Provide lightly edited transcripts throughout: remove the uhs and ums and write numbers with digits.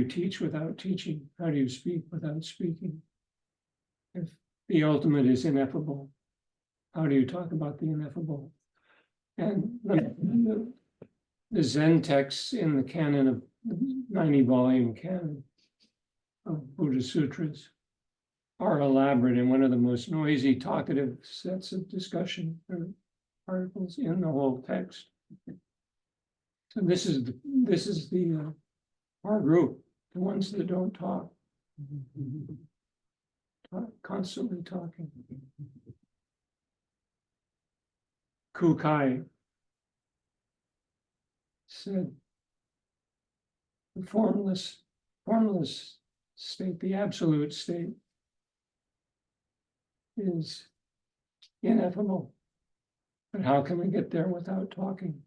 you teach without teaching? How do you speak without speaking? If the ultimate is ineffable, how do you talk about the ineffable? And the Zen texts in the canon of the 90-volume canon of Buddha Sutras are elaborate and one of the most noisy, talkative sets of discussion or articles in the whole text. So this is the our group, the ones that don't talk, constantly talking. Kukai said, the formless state, the absolute state, is ineffable. But how can we get there without talking?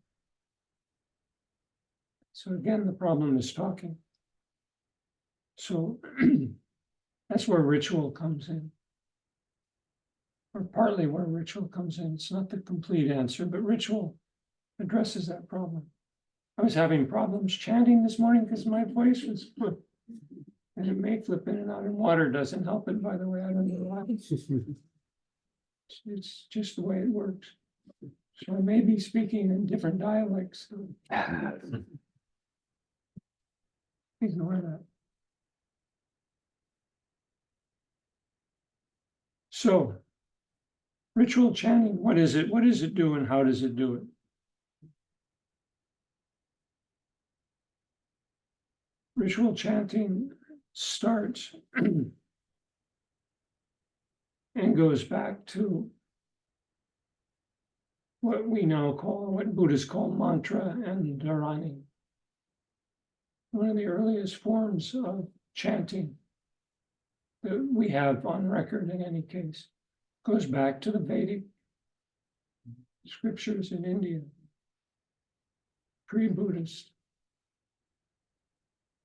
So again, the problem is talking. So that's where ritual comes in, or partly where ritual comes in. It's not the complete answer, but ritual addresses that problem. I was having problems chanting this morning because my voice was flipped, and it may flip in and out, and water doesn't help it, by the way. I don't know why. It's just the way it works. So I may be speaking in different dialects. So ignore that. So, ritual chanting, what is it? What does it do and how does it do it? Ritual chanting starts and goes back to what we now call, what Buddhists call mantra and dharani. One of the earliest forms of chanting that we have on record in any case goes back to the Vedic scriptures in India, pre-Buddhist.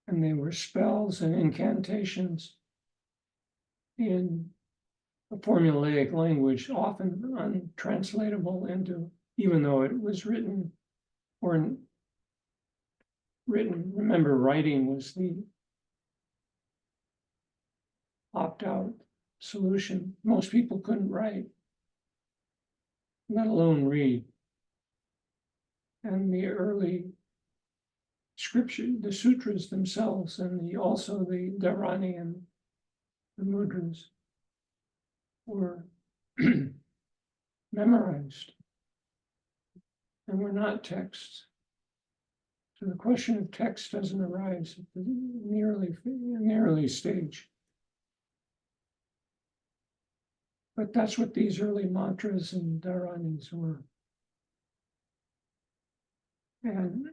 And they were spells and incantations in a formulaic language, often untranslatable into, even though it was written, remember, writing was the opt-out solution. Most people couldn't write, let alone read. And the early scripture, the sutras themselves, and also the dharani and the mudras were memorized and were not texts. So the question of text doesn't arise in the early stage. But that's what these early mantras and dharanis were. And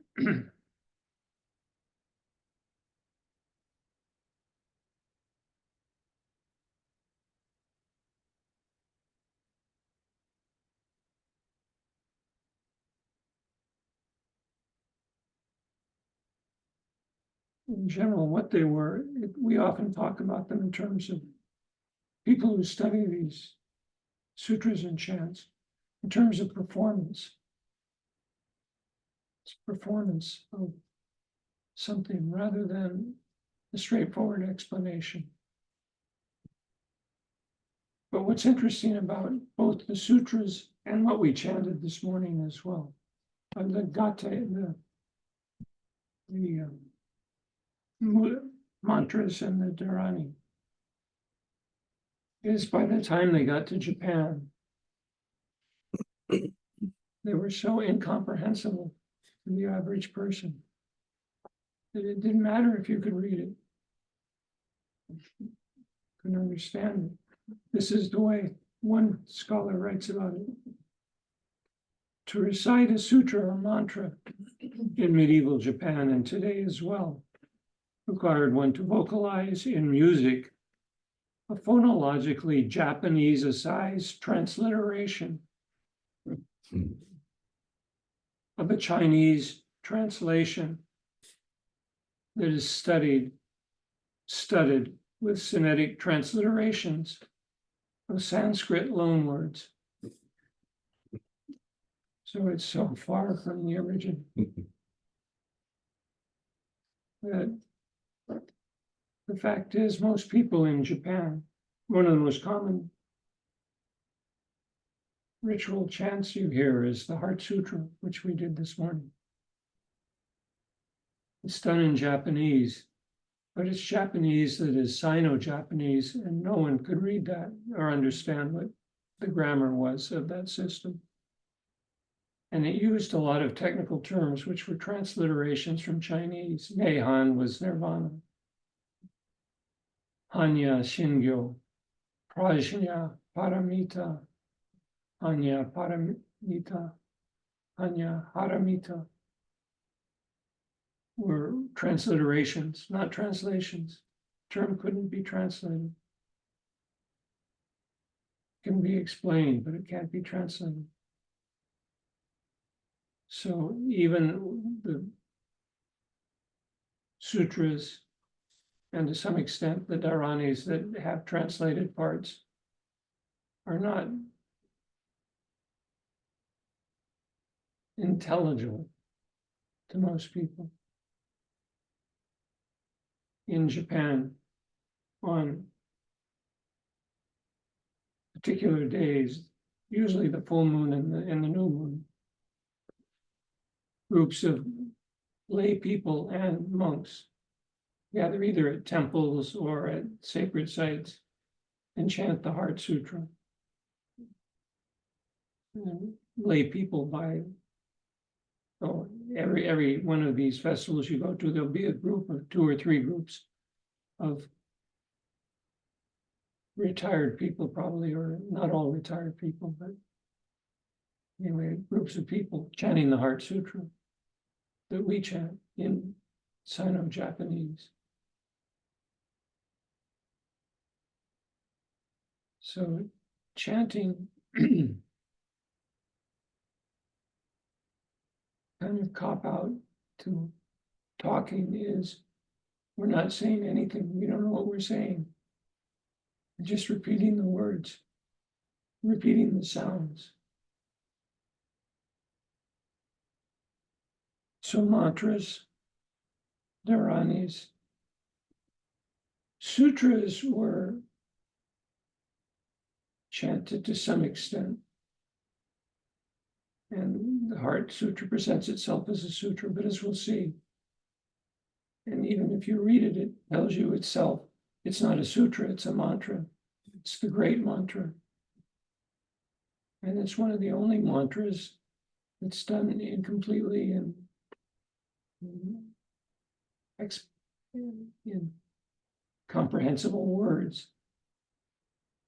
in general, what they were, we often talk about them in terms of people who study these sutras and chants, in terms of performance. It's performance of something rather than a straightforward explanation. But what's interesting about both the sutras and what we chanted this morning as well, the gata, the mantras and the dharani, is by the time they got to Japan, they were so incomprehensible to the average person that it didn't matter if you could read it. Couldn't understand it. This is the way one scholar writes about it. To recite a sutra or mantra in medieval Japan and today as well required one to vocalize in music a phonologically Japanese-sized transliteration of a Chinese translation that is studied with Semitic transliterations of Sanskrit loanwords. So it's so far from the origin that The fact is, most people in Japan, one of the most common ritual chants you hear is the Heart Sutra, which we did this morning. It's done in Japanese, but it's Japanese that is Sino-Japanese, and no one could read that or understand what the grammar was of that system. And it used a lot of technical terms, which were transliterations from Chinese. Neihan was nirvana. Hanya Shingyo, Prajna Paramita, Hanya Paramita, Hanya Haramita were transliterations, not translations. Term couldn't be translated. It can be explained, but it can't be translated. So even the sutras, and to some extent the dharanis that have translated parts, are not intelligible to most people. In Japan, on particular days, usually the full moon and the new moon, groups of lay people and monks gather either at temples or at sacred sites and chant the Heart Sutra. And lay people every one of these festivals you go to, there'll be a group of 2 or 3 groups of retired people, probably, or not all retired people, but anyway, groups of people chanting the Heart Sutra that we chant in Sino-Japanese. So chanting kind of cop out to talking is, we're not saying anything. We don't know what we're saying. We're just repeating the words, repeating the sounds. So mantras, dharanis, sutras were chanted to some extent. And the Heart Sutra presents itself as a sutra, but as we'll see, and even if you read it, it tells you itself, it's not a sutra, it's a mantra. It's the great mantra. And it's one of the only mantras that's done completely in comprehensible words,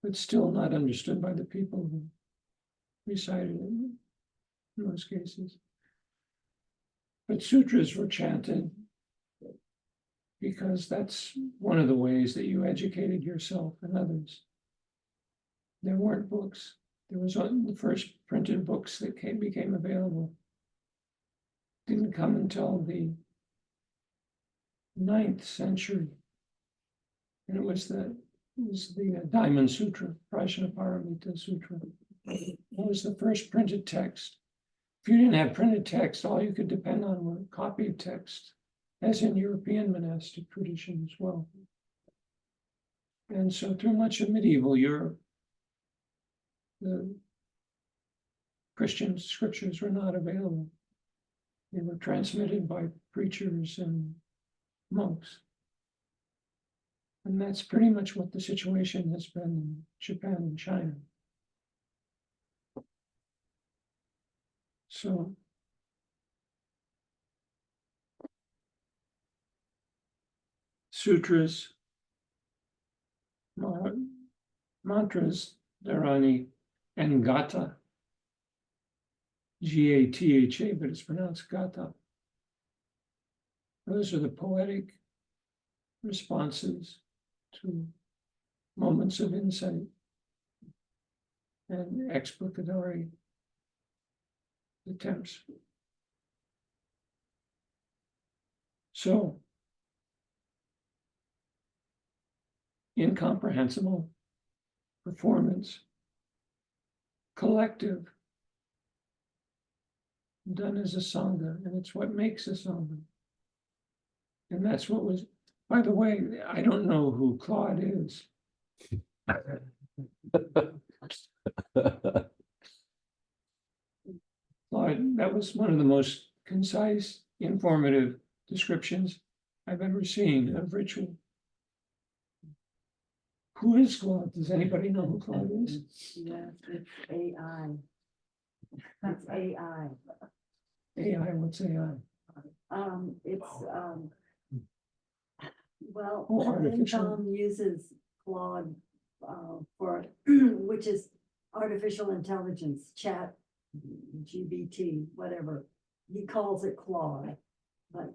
but still not understood by the people who recited it in most cases. But sutras were chanted because that's one of the ways that you educated yourself and others. There weren't books. There was the first printed books that became available. Didn't come until the 9th century. And it was the Diamond Sutra, Prajnaparamita Sutra. It was the first printed text. If you didn't have printed text, all you could depend on were copied text, as in European monastic tradition as well. And so through much of medieval Europe, the Christian scriptures were not available. They were transmitted by preachers and monks. And that's pretty much what the situation has been in Japan and China. So sutras, mantras, dharani, and gatha, G-A-T-H-A, but it's pronounced gatha. Those are the poetic responses to moments of insight and explicatory attempts. So, incomprehensible, performance, collective, done as a Sangha, and it's what makes a Sangha. And that's what was By the way, I don't know who Claude is. Claude, that was one of the most concise, informative descriptions I've ever seen of ritual. Who is Claude? Does anybody know who Claude is? Yes, it's AI. It's AI. AI, what's AI? It's, well, Oh, artificial. Tom uses Claude, for, which is artificial intelligence, chat, GBT, whatever. He calls it Claude, but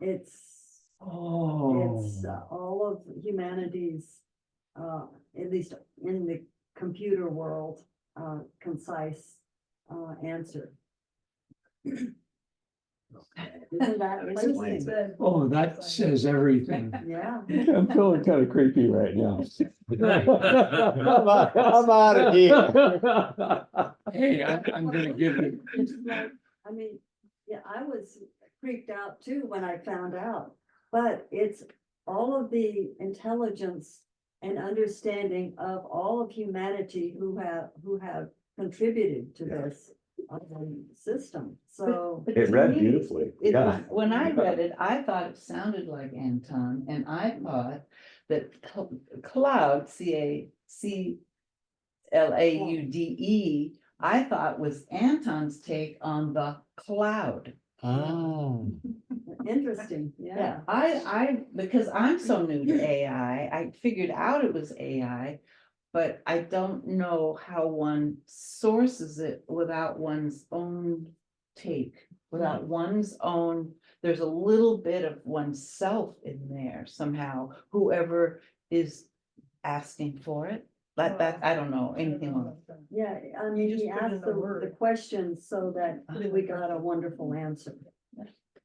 it's Oh, all of humanity's, at least in the computer world, concise answer. Isn't that interesting? oh, that says everything. Yeah. I'm feeling kind of creepy right now. I'm out of here. Hey, I'm gonna give you, It's like, I mean, yeah, I was freaked out too when I found out, but it's all of the intelligence and understanding of all of humanity who have contributed to this system, so. But It to read me, beautifully, it yeah. was- When I read it, I thought it sounded like Anton, and I thought that cloud, CLAUDE, I thought was Anton's take on the cloud. Interesting, yeah. I, because I'm so new to AI, I figured out it was AI, but I don't know how one sources it without one's own take, without one's own, there's a little bit of oneself in there somehow, whoever is asking for it. That, I don't know anything on it. Yeah, I mean, just he put in asked the the word. questions so that we got a wonderful answer.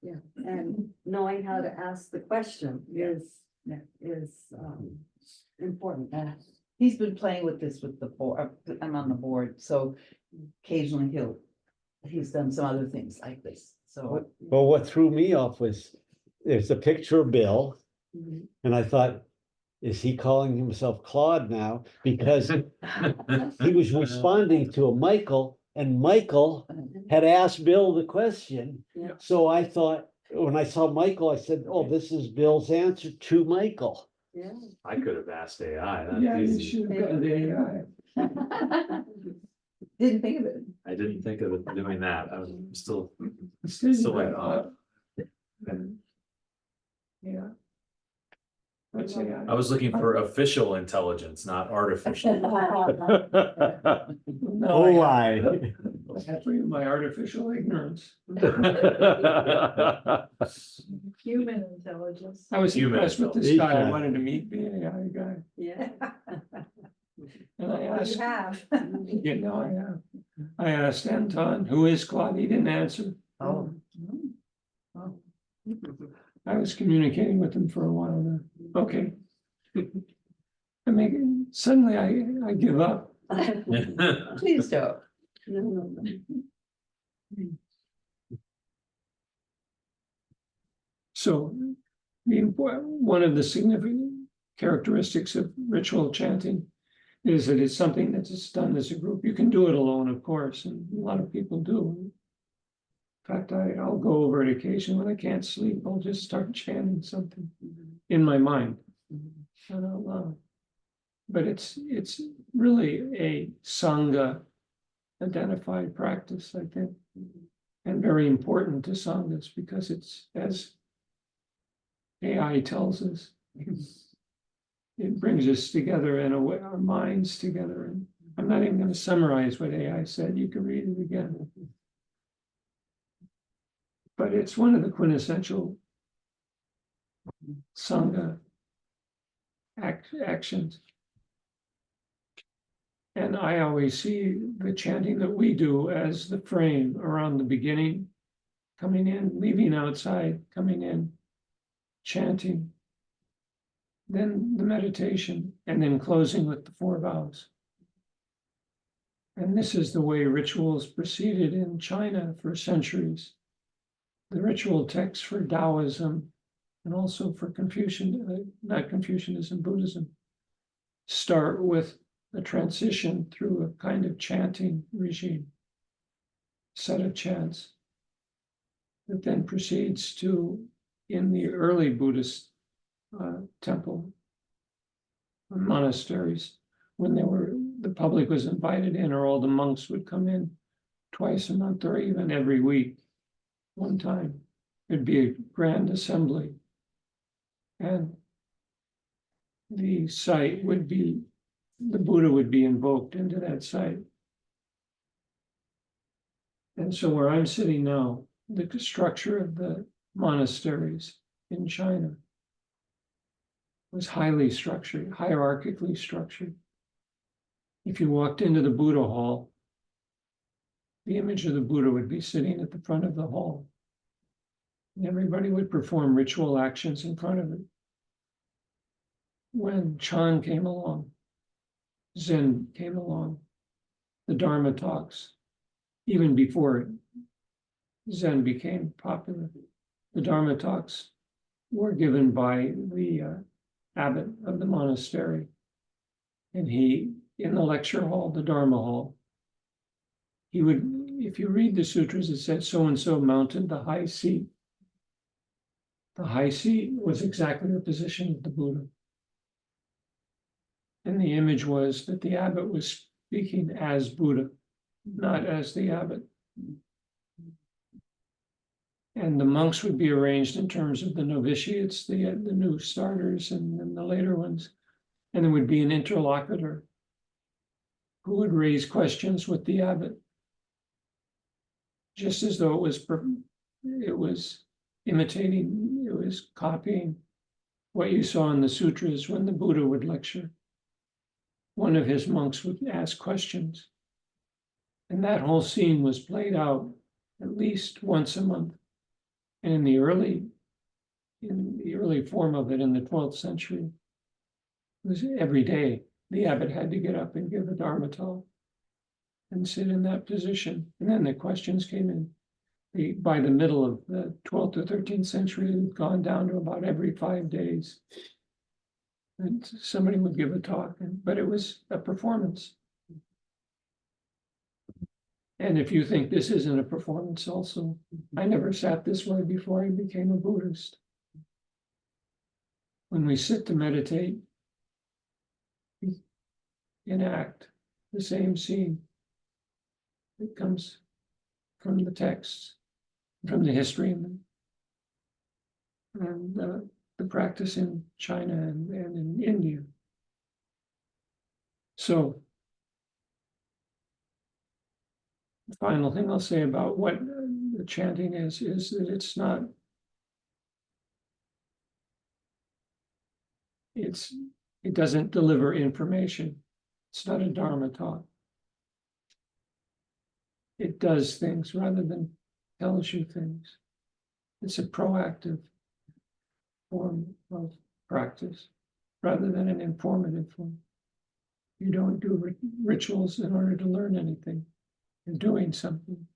Yeah, and knowing how to ask the question is important. He's been playing with this with the board, I'm on the board, so occasionally he's done some other things like this, so. Well, what threw me off was, there's a picture of Bill, Mhm. and I thought, is he calling himself Claude now? Because he was responding to a Michael, and Michael had asked Bill the question. Yeah. So I thought, when I saw Michael, I said, oh, this is Bill's answer to Michael. Yeah. I could have asked AI. yeah, That's you easy. should have got the AI. Didn't think of it. I didn't think of doing that. I was still, Instead, Still you like, got, yeah. What's AI? I was looking for official intelligence, not artificial. No, Oh, I I. have for you my artificial ignorance. Human intelligence. I was Human impressed with this intelligence. guy. I wanted to meet the AI guy. Yeah. And I You asked, have. you know, I asked Anton, who is Claude? He didn't answer. Oh. I was communicating with him for a while now. Okay. I mean, suddenly I give up. Please don't. No. So one of the significant characteristics of ritual chanting is that it's something that's done as a group. You can do it alone, of course, and a lot of people do. In fact, I'll go over it occasionally when I can't sleep. I'll just start chanting something in my mind. And but it's really a Sangha identified practice, I think, and very important to Sanghas because it's, as AI tells us, it brings us together in a way, our minds together. And I'm not even going to summarize what AI said. You can read it again. But it's one of the quintessential Sangha actions. And I always see the chanting that we do as the frame around the beginning, coming in, leaving outside, coming in, chanting, then the meditation, and then closing with the 4 vows. And this is the way rituals proceeded in China for centuries. The ritual texts for Taoism and also for not Confucianism, Buddhism, start with a transition through a kind of chanting regime, set of chants, that then proceeds to, in the early Buddhist temple, monasteries, when the public was invited in, or all the monks would come in twice a month or even every week, one time. It'd be a grand assembly. And the site would be, the Buddha would be invoked into that site. And so where I'm sitting now, the structure of the monasteries in China was highly structured, hierarchically structured. If you walked into the Buddha hall, the image of the Buddha would be sitting at the front of the hall. And everybody would perform ritual actions in front of it. When Chan came along, Zen came along, the Dharma talks, even before Zen became popular, the Dharma talks were given by the abbot of the monastery. And he, in the lecture hall, the Dharma hall, he would, if you read the sutras, it said so-and-so mounted the high seat. The high seat was exactly the position of the Buddha. And the image was that the abbot was speaking as Buddha, not as the abbot. And the monks would be arranged in terms of the novitiates, the new starters, and then the later ones. And there would be an interlocutor who would raise questions with the abbot, just as though it was imitating, it was copying what you saw in the sutras when the Buddha would lecture. One of his monks would ask questions. And that whole scene was played out at least once a month. And in the early form of it in the 12th century, it was every day. The abbot had to get up and give a Dharma talk and sit in that position. And then the questions came in. By the middle of the 12th or 13th century, it had gone down to about every 5 days. And somebody would give a talk, but it was a performance. And if you think this isn't a performance also, I never sat this way before I became a Buddhist. When we sit to meditate, we enact the same scene that comes from the texts, from the history, and the practice in China and in India. So, the final thing I'll say about what the chanting is that it's not, it doesn't deliver information. It's not a Dharma talk. It does things rather than tells you things. It's a proactive form of practice rather than an informative form. You don't do rituals in order to learn anything. You're doing something.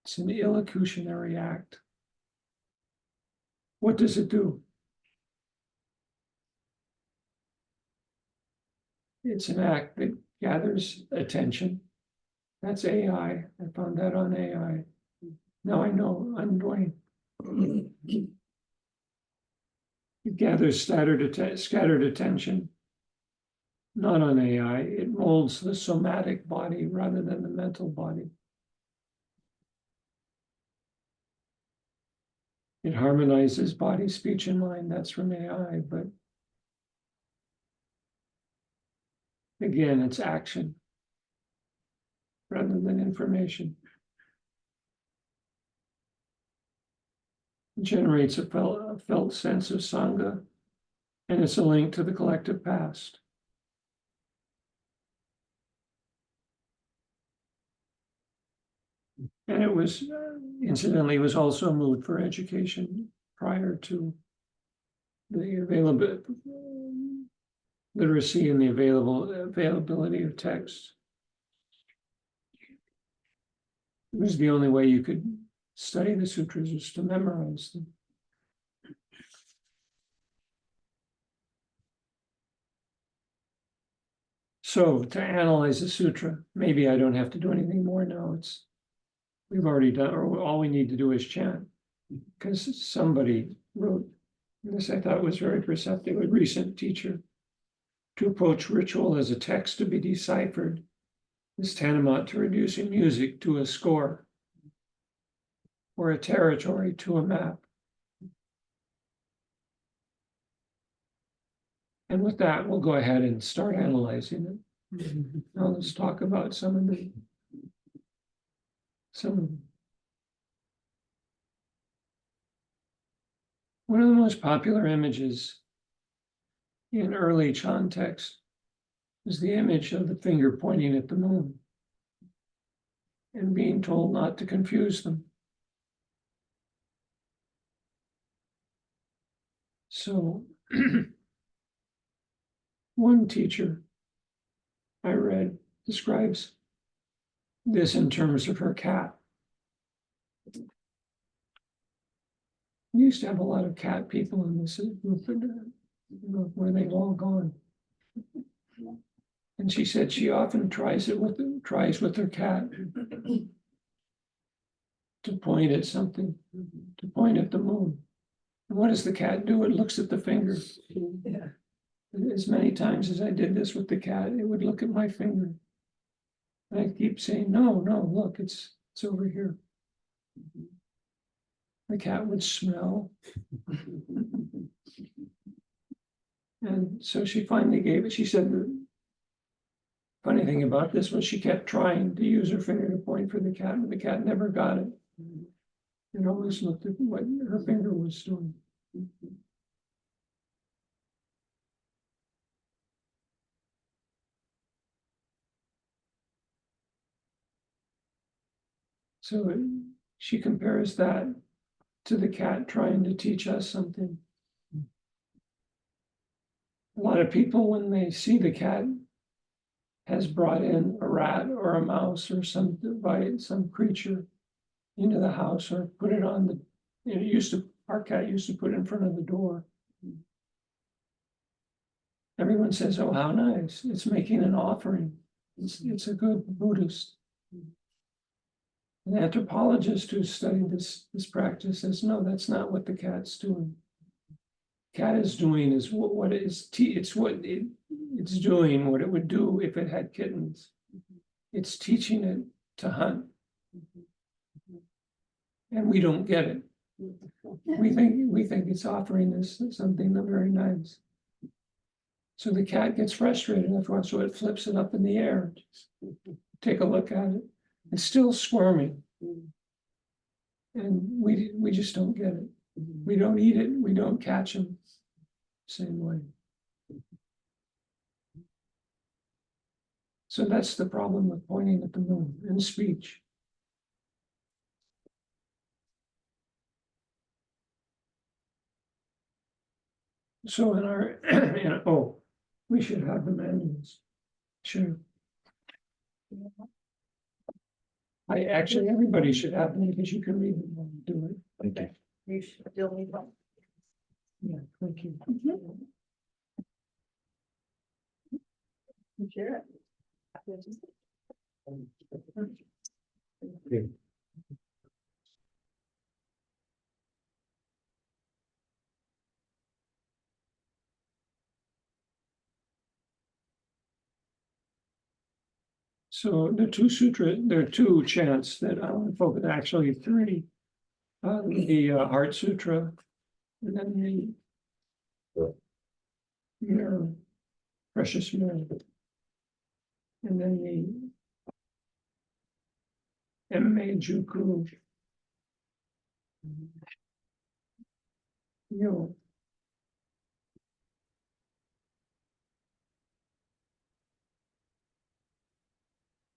It's an illocutionary act. What does it do? It's an act that gathers attention. That's AI. I found that on AI. Now I know I'm doing. It gathers scattered attention, not on AI. It molds the somatic body rather than the mental body. It harmonizes body, speech, and mind. That's from AI, but again, it's action rather than information. It generates a felt sense of Sangha, and it's a link to the collective past. And it was, incidentally, was also moved for education prior to the available literacy and the availability of text. It was the only way you could study the sutras, was to memorize them. So to analyze the sutra, maybe I don't have to do anything more now. We've already done, or all we need to do is chant. Because somebody wrote, this I thought was very perceptive, a recent teacher. To approach ritual as a text to be deciphered is tantamount to reducing music to a score, or a territory to a map. And with that, we'll go ahead and start analyzing it. Now let's talk about some of them. One of the most popular images in early Chan text is the image of the finger pointing at the moon and being told not to confuse them. So one teacher I read describes this in terms of her cat. We used to have a lot of cat people in this group, where they've all gone. And she said she often tries with her cat to point at something, to point at the moon. And what does the cat do? It looks at the finger. Yeah. As many times as I did this with the cat, it would look at my finger. And I keep saying, no, look, it's over here. The cat would smell. And so she finally gave it. She said the funny thing about this was she kept trying to use her finger to point for the cat, but the cat never got it. It always looked at what her finger was doing. So she compares that to the cat trying to teach us something. A lot of people, when they see the cat has brought in a rat or a mouse or some creature into the house, or put it on our cat used to put it in front of the door. Everyone says, oh, how nice. It's making an offering. It's a good Buddhist. An anthropologist who studied this practice says, no, that's not what the cat's doing. Cat is doing is what it is. It's doing what it would do if it had kittens. It's teaching it to hunt, and we don't get it. We think it's offering us something very nice. So the cat gets frustrated after once, so it flips it up in the air. Take a look at it. It's still squirming, and we just don't get it. We don't eat it. We don't catch them. Same way. So that's the problem with pointing at the moon in speech. So in our, we should have the manuals. Sure. Everybody should have them because you can read them while you do it. Thank you. You should still need one. Yeah, thank you. Sure. So there are two chants that I want to focus, actually three. The Heart Sutra, and then the mirror, precious mirror, and then the Emme Juku.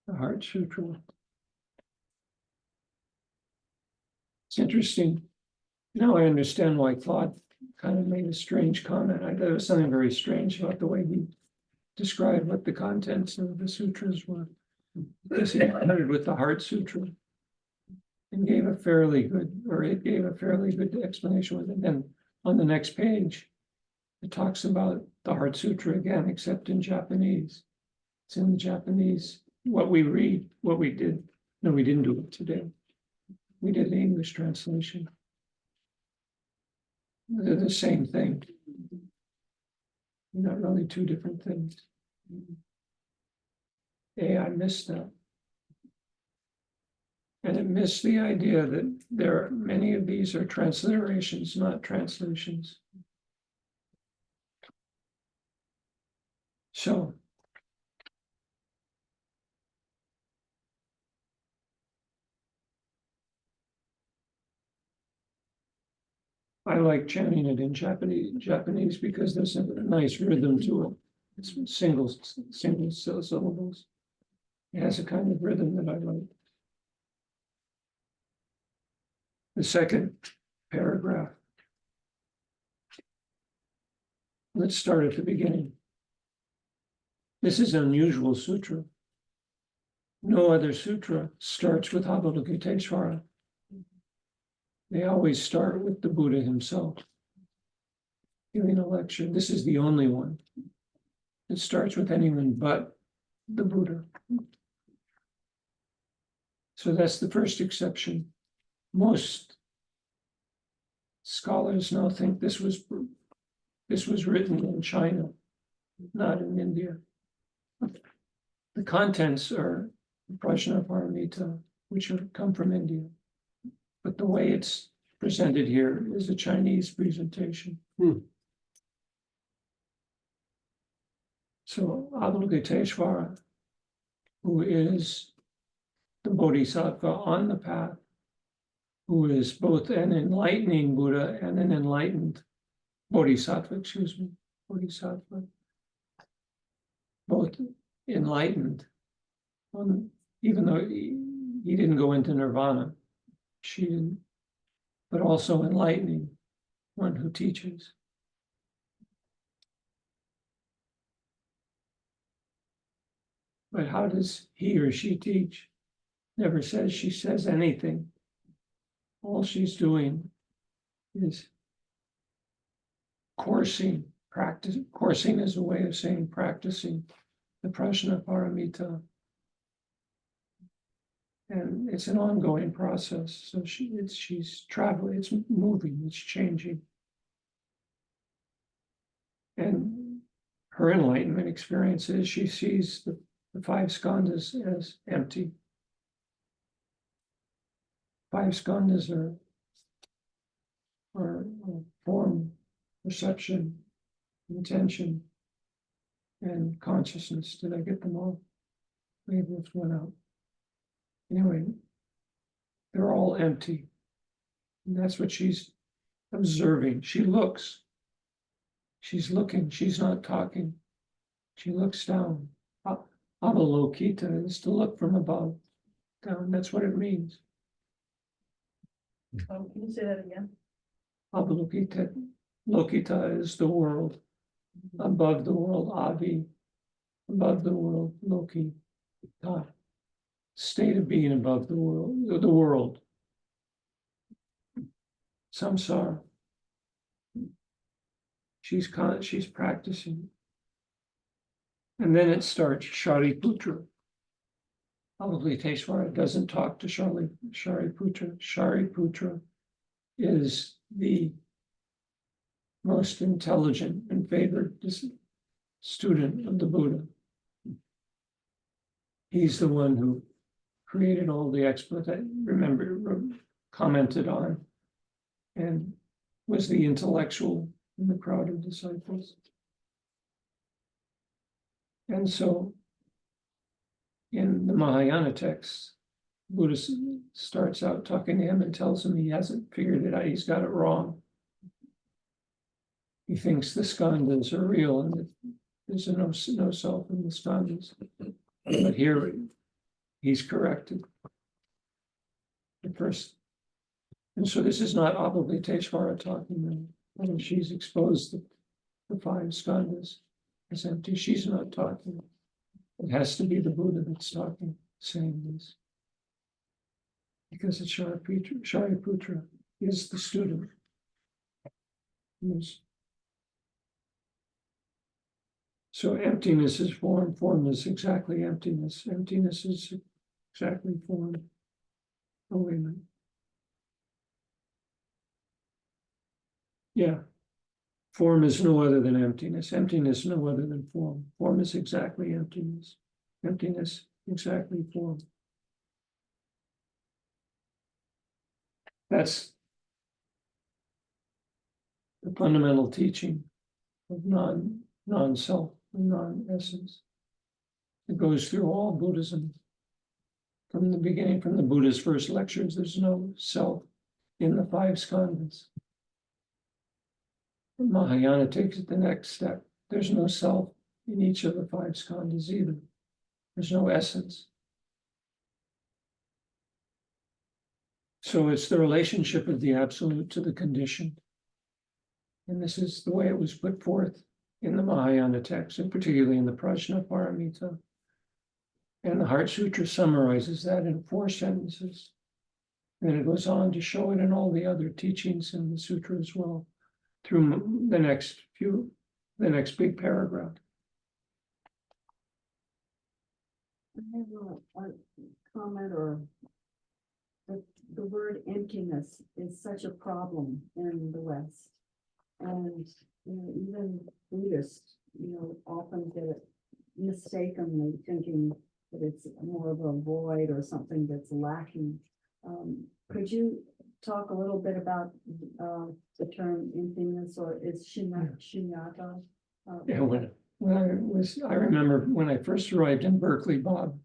The Heart Sutra. It's interesting. Now I understand why Claude kind of made a strange comment. I thought there was something very strange about the way he described what the contents of the sutras were. Because he started with the Heart Sutra and gave a fairly good explanation with it. Then on the next page, it talks about the Heart Sutra again, except in Japanese. It's in the Japanese, what we read, what we did. No, we didn't do it today. We did the English translation. They're the same thing. Not really two different things. AI missed that. And it missed the idea that there are many of these are transliterations, not translations. So I like chanting it in Japanese because there's a nice rhythm to it. It's single syllables. It has a kind of rhythm that I like. The second paragraph. Let's start at the beginning. This is an unusual sutra. No other sutra starts with Avalokiteshvara. They always start with the Buddha himself giving a lecture. This is the only one that starts with anyone but the Buddha. So that's the first exception. Most scholars now think this was written in China, not in India. The contents are Prajnaparamita, which come from India. But the way it's presented here is a Chinese presentation. So Avalokiteshvara, who is the Bodhisattva on the path, who is both an enlightening Buddha and an enlightened Bodhisattva, Bodhisattva, both enlightened, even though he didn't go into nirvana, she didn't, but also enlightening, one who teaches. But how does he or she teach? Never says she says anything. All she's doing is coursing, coursing is a way of saying practicing the Prajnaparamita. And it's an ongoing process. So she's traveling, it's moving, it's changing. And her enlightenment experience is she sees the five skandhas as empty. Five skandhas are form, perception, intention, and consciousness. Did I get them all? Maybe it's one out. Anyway, they're all empty. And that's what she's observing. She looks. She's looking. She's not talking. She looks down. Avalokita is to look from above down. That's what it means. Can you say that again? Avalokita. Lokita is the world. Above the world, Avi. Above the world, Loki. State of being above the world. Samsara. She's practicing. And then it starts Shariputra. Avalokiteshvara doesn't talk to Shariputra. Shariputra is the most intelligent and favored student of the Buddha. He's the one who created all the commented on, and was the intellectual in the crowd of disciples. And so in the Mahayana texts, Buddha starts out talking to him and tells him he hasn't figured it out, he's got it wrong. He thinks the skandhas are real and that there's no self in the skandhas. But here he's corrected. The first, and so this is not Avalokiteshvara talking, and she's exposed the five skandhas as empty. She's not talking. It has to be the Buddha that's talking, saying this. Because it's Shariputra is the student. So emptiness is form, form is exactly emptiness, emptiness is exactly form. Oh, wait a minute. Yeah. Form is no other than emptiness, emptiness no other than form, form is exactly emptiness, emptiness exactly form. That's the fundamental teaching of non-self, non-essence. It goes through all Buddhism. From the beginning, from the Buddha's first lectures, there's no self in the five skandhas. Mahayana takes it the next step. There's no self in each of the five skandhas either. There's no essence. So it's the relationship of the absolute to the conditioned. And this is the way it was put forth in the Mahayana text, and particularly in the Prajnaparamita. And the Heart Sutra summarizes that in 4 sentences. And it goes on to show it in all the other teachings in the sutra as well, through the next big paragraph. I have a comment or the word emptiness is such a problem in the West. And, you know, even Buddhists, you know, often get it mistakenly thinking that it's more of a void or something that's lacking. Could you talk a little bit about the term emptiness, or is shunyata? Yeah, I remember when I first arrived in Berkeley, Bob,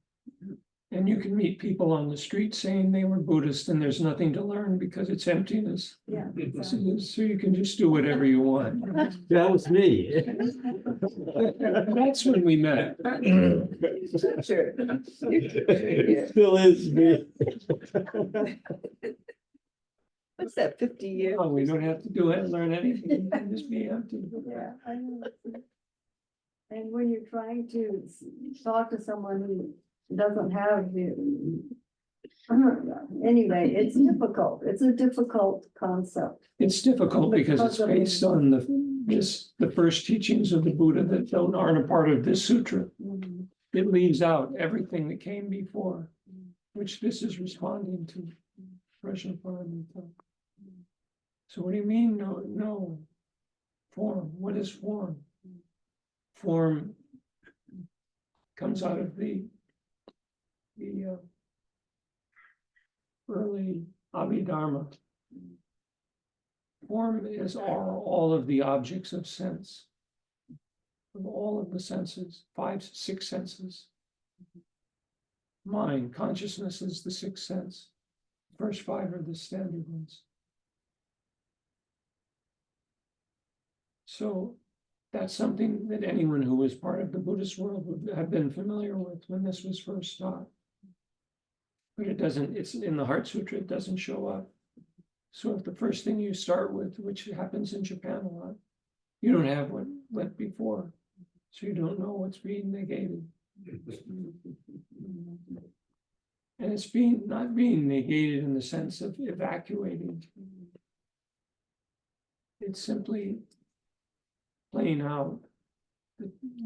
and you can meet people on the street saying they were Buddhist and there's nothing to learn because it's emptiness. Yeah. So you can just do whatever you want. That was me. That's when we met. Sure. It still is me. What's that, 50 years? Oh, we don't have to do it, learn anything, we can just be empty. Yeah, I know. And when you're trying to talk to someone who doesn't have the, anyway, it's difficult. It's a difficult concept. It's difficult because it's based on the first teachings of the Buddha that aren't a part of this sutra. Mhm. It leaves out everything that came before, which this is responding to. Prajnaparamita. So what do you mean? No. Form. What is form? Form comes out of the early Abhidharma. Form are all of the objects of sense. Of all of the senses, 5, 6 senses. Mind, consciousness is the 6th sense. First 5 are the standard ones. So that's something that anyone who was part of the Buddhist world would have been familiar with when this was first taught. But it doesn't, it's in the Heart Sutra, it doesn't show up. So if the first thing you start with, which happens in Japan a lot, you don't have what went before. So you don't know what's being negated. And it's not being negated in the sense of evacuating. It's simply playing out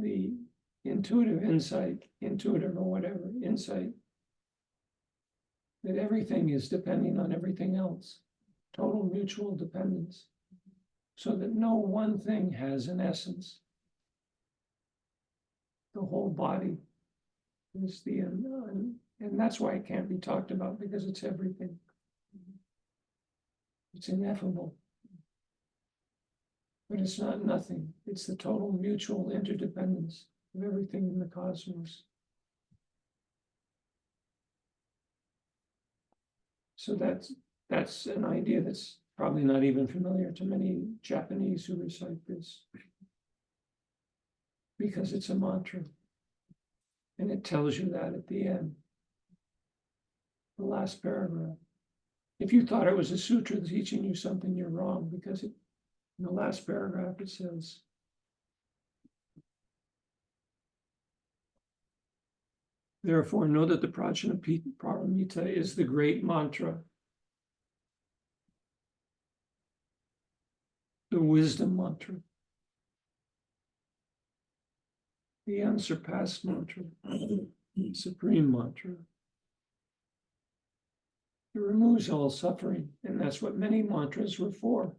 the intuitive insight, intuitive or whatever, insight, that everything is depending on everything else, total mutual dependence, so that no one thing has an essence. The whole body is and that's why it can't be talked about, because it's everything. It's ineffable. But it's not nothing. It's the total mutual interdependence of everything in the cosmos. So that's an idea that's probably not even familiar to many Japanese who recite this, because it's a mantra. And it tells you that at the end, the last paragraph. If you thought it was a sutra teaching you something, you're wrong, because in the last paragraph it says, therefore know that the Prajnaparamita is the great mantra, the wisdom mantra. the unsurpassed mantra, supreme mantra. It removes all suffering, and that's what many mantras were for.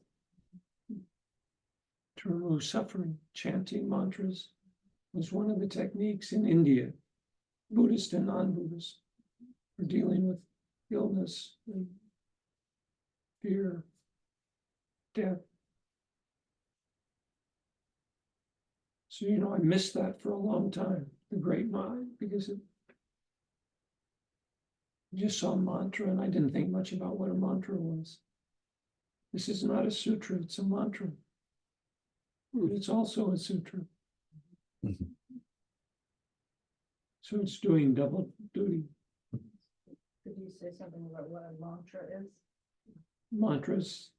To remove suffering, chanting mantras was one of the techniques in India, Buddhist and non-Buddhist, for dealing with illness and fear, death. So, I missed that for a long time, the great mind, because I just saw mantra and I didn't think much about what a mantra was. This is not a sutra, it's a mantra. But it's also a sutra. Mhm. So it's doing double duty. Could you say something about what a mantra is? Mantras,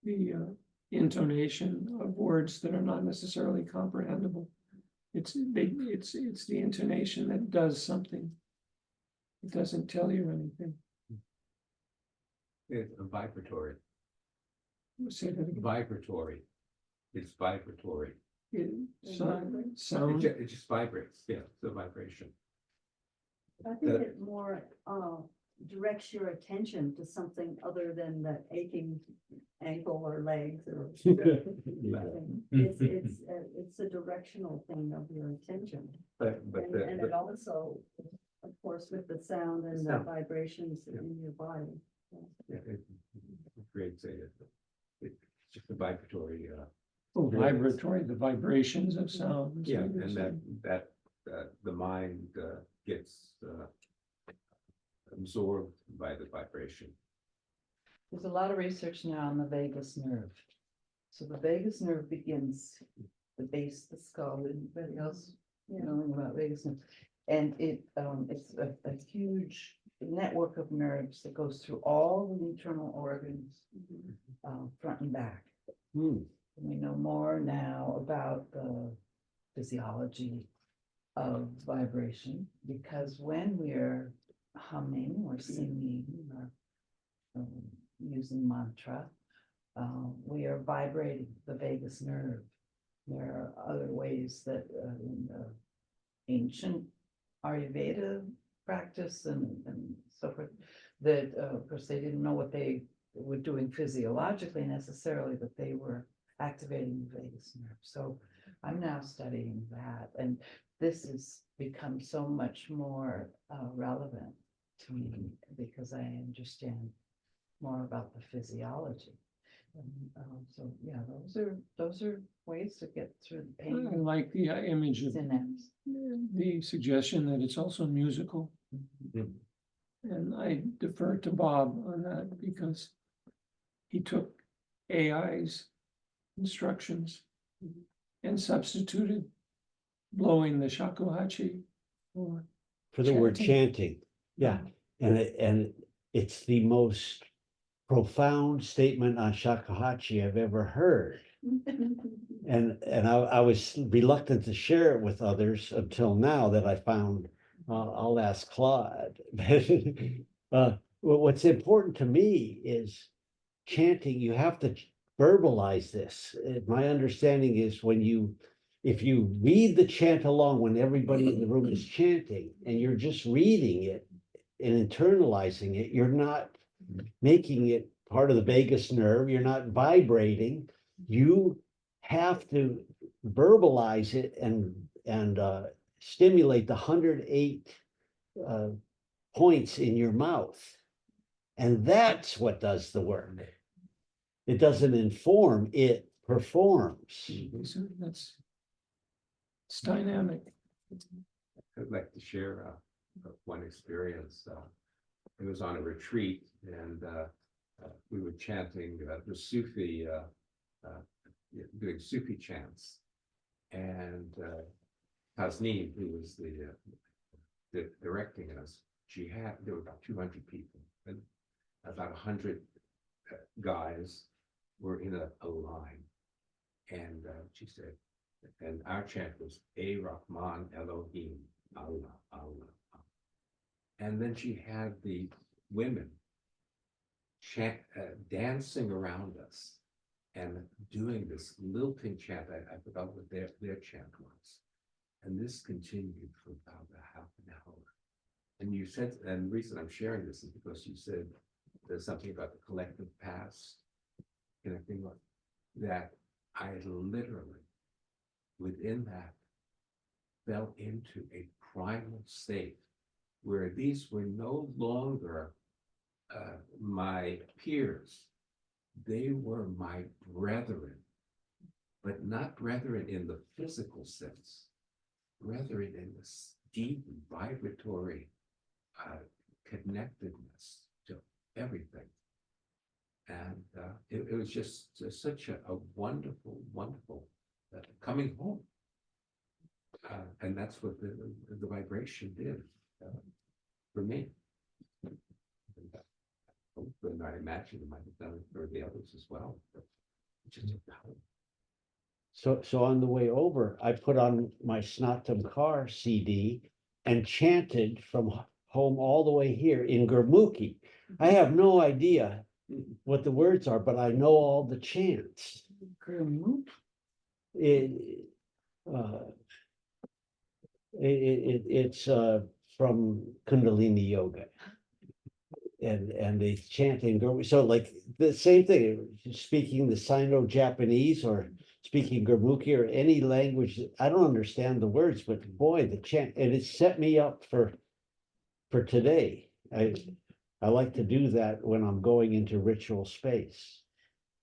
the intonation of words that are not necessarily comprehensible. It's the intonation that does something. It doesn't tell you anything. It's a vibratory, Say that again. vibratory. It's vibratory. Sound. It just vibrates, yeah, it's a vibration. I think it more directs your attention to something other than the aching ankle or legs or something. It's a directional thing of your attention. But And it also, of course, with the sound and the Sound. vibrations Yeah. in your body. it creates it's just a vibratory, Vibratory, the vibrations of sound. yeah, and that the mind gets absorbed by the vibration. There's a lot of research now on the vagus nerve. So the vagus nerve begins the base of the skull. Anybody else knowing about vagus nerve? And it's a huge network of nerves that goes through all the internal organs, front and back. Hmm. We know more now about the physiology of vibration, because when we're humming or singing or using mantra, we are vibrating the vagus nerve. There are other ways that in the ancient Ayurveda practice and so forth, that of course they didn't know what they were doing physiologically necessarily, but they were activating the vagus nerve. So I'm now studying that, and this has become so much more relevant to me because I understand more about the physiology. And, so yeah, those are ways to get through the I pain like the image of synapse. the suggestion that it's also musical. Mhm. And I defer to Bob on that because he took AI's instructions and substituted blowing the shakuhachi for For the word chanting. chanting, yeah, and it's the most profound statement on shakuhachi I've ever heard. And I was reluctant to share it with others until now that I found, I'll ask Claude. What's important to me is chanting, you have to verbalize this. My understanding is if you read the chant along when everybody in the room is chanting and you're just reading it and internalizing it, you're not making it part of the vagus nerve, you're not vibrating. You have to verbalize it and stimulate the 108 points in your mouth. And that's what does the work. It doesn't inform, it performs. So it's dynamic. I'd like to share one experience. It was on a retreat and we were chanting the Sufi, doing Sufi chants. And Tasneem, who was the directing us, there were about 200 people and about 100 guys were in a line. And she said, and our chant was A Rahman Elohim, Allah, Allah. And then she had the women dancing around us and doing this lilting chant. I forgot what their chant was. And this continued for about a half an hour. And you said, and the reason I'm sharing this is because you said there's something about the collective past, connecting with that I literally, within that, fell into a primal state where these were no longer my peers. They were my brethren, but not brethren in the physical sense, brethren in this deep vibratory connectedness to everything. And it was just such a wonderful, wonderful coming home. And that's what the vibration did for me. And I imagine it might have done it for the others as well. But just a power. So on the way over, I put on my Snatam Kar CD and chanted from home all the way here in Gurmukhi. I have no idea what the words are, but I know all the chants. It's from Kundalini Yoga. And they chant in Gurmukhi. So like the same thing, speaking the Sino-Japanese or speaking Gurmukhi or any language, I don't understand the words, but boy, the chant, and it set me up for today. I like to do that when I'm going into ritual space.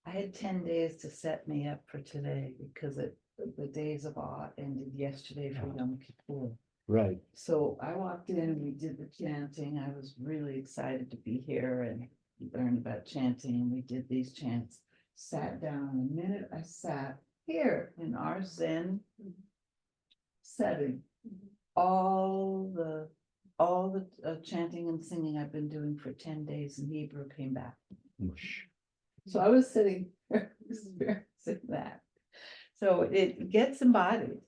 I had 10 days to set me up for today because the days of awe ended yesterday for Yom Kippur. Right. So I walked in and we did the chanting. I was really excited to be here and learn about chanting. And we did these chants, sat down. The minute I sat here in our Zen setting, all the chanting and singing I've been doing for 10 days in Hebrew came back. So I was sitting here experiencing that. So it gets embodied.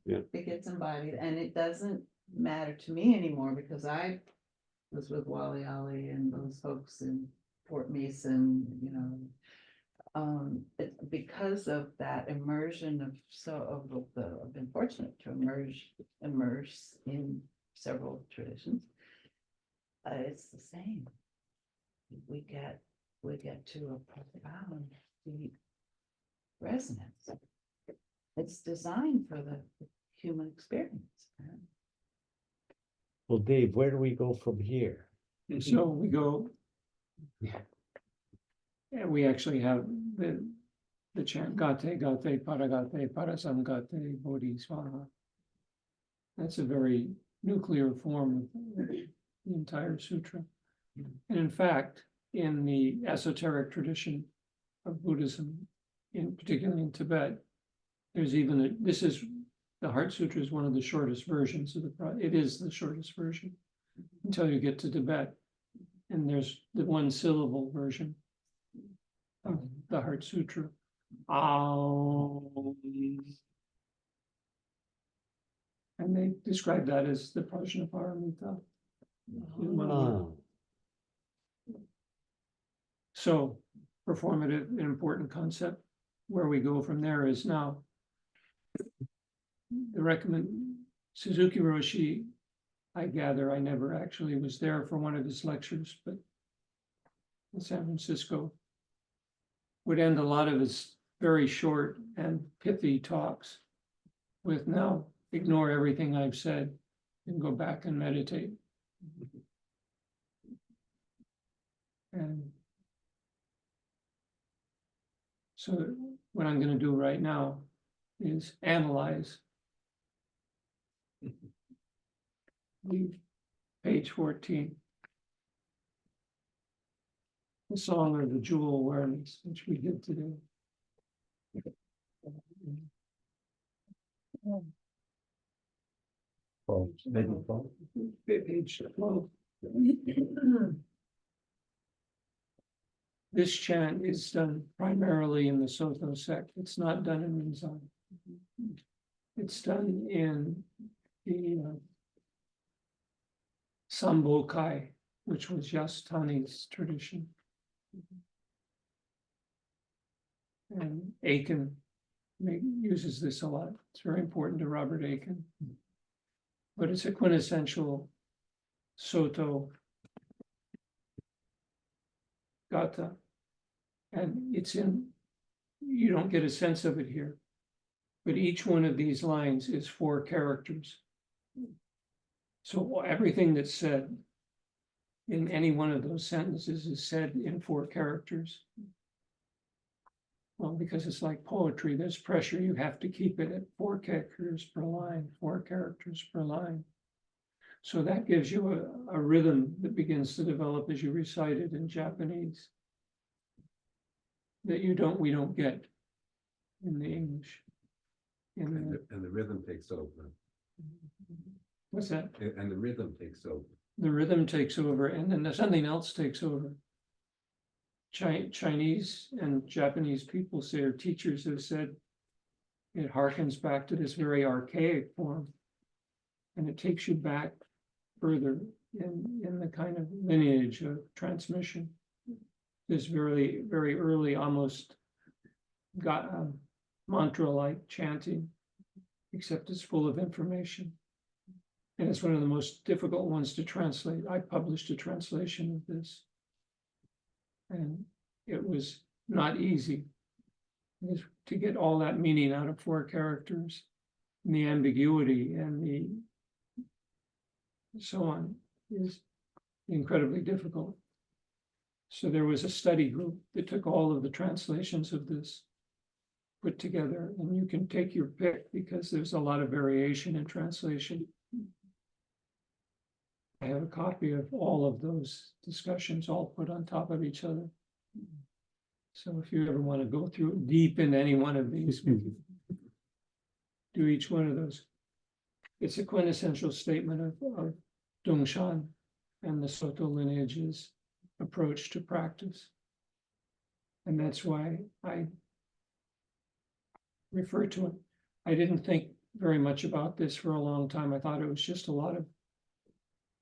Yeah. It gets embodied, and it doesn't matter to me anymore because I was with Wally Ali and those folks in Fort Mason, you know. Because of that immersion I've been fortunate to immerse in several traditions. It's the same. We get to a profound, deep resonance. It's designed for the human experience. Well, Dave, where do we go from here? So we go. And we actually have the chant Gate, Gate, Paragate, Parasamgate, Bodhisvaha. That's a very nuclear form of the entire sutra. And in fact, in the esoteric tradition of Buddhism, particularly in Tibet, there's even the Heart Sutra is one of the shortest versions of it is the shortest version until you get to Tibet. And there's the one syllable version of the Heart Sutra. And they describe that as the Prajnaparamita. Oh, So performative, an important concept. Where we go from there is now Suzuki Roshi, I gather, I never actually was there for one of his lectures, but in San Francisco, would end a lot of his very short and pithy talks with now ignore everything I've said and go back and meditate. And so what I'm going to do right now is analyze page 14. The song of the jewel awareness, which we did today. Page 12. This chant is done primarily in the Soto sect. It's not done in Rinzai. It's done in the Sambokai, which was Yasutani's tradition. And Aiken uses this a lot. It's very important to Robert Aiken. But it's a quintessential Soto Gata. And it's in, you don't get a sense of it here. But each one of these lines is 4 characters. So everything that's said in any one of those sentences is said in 4 characters. Well, because it's like poetry, there's pressure. You have to keep it at 4 characters per line, 4 characters per line. So that gives you a rhythm that begins to develop as you recite it in Japanese that we don't get in the English. And the rhythm takes over. What's that? And the rhythm takes over. The rhythm takes over, and then something else takes over. Chinese and Japanese people say, or teachers have said, it harkens back to this very archaic form. And it takes you back further in the kind of lineage of transmission. This very, very early, almost got mantra-like chanting, except it's full of information. And it's one of the most difficult ones to translate. I published a translation of this. And it was not easy. To get all that meaning out of 4 characters, and the ambiguity and the so on is incredibly difficult. So there was a study group that took all of the translations of this, put together, and you can take your pick because there's a lot of variation in translation. I have a copy of all of those discussions all put on top of each other. So if you ever want to go through deep in any one of these, do each one of those. It's a quintessential statement of Dongshan and the Soto lineage's approach to practice. And that's why I refer to it. I didn't think very much about this for a long time. I thought it was just a lot of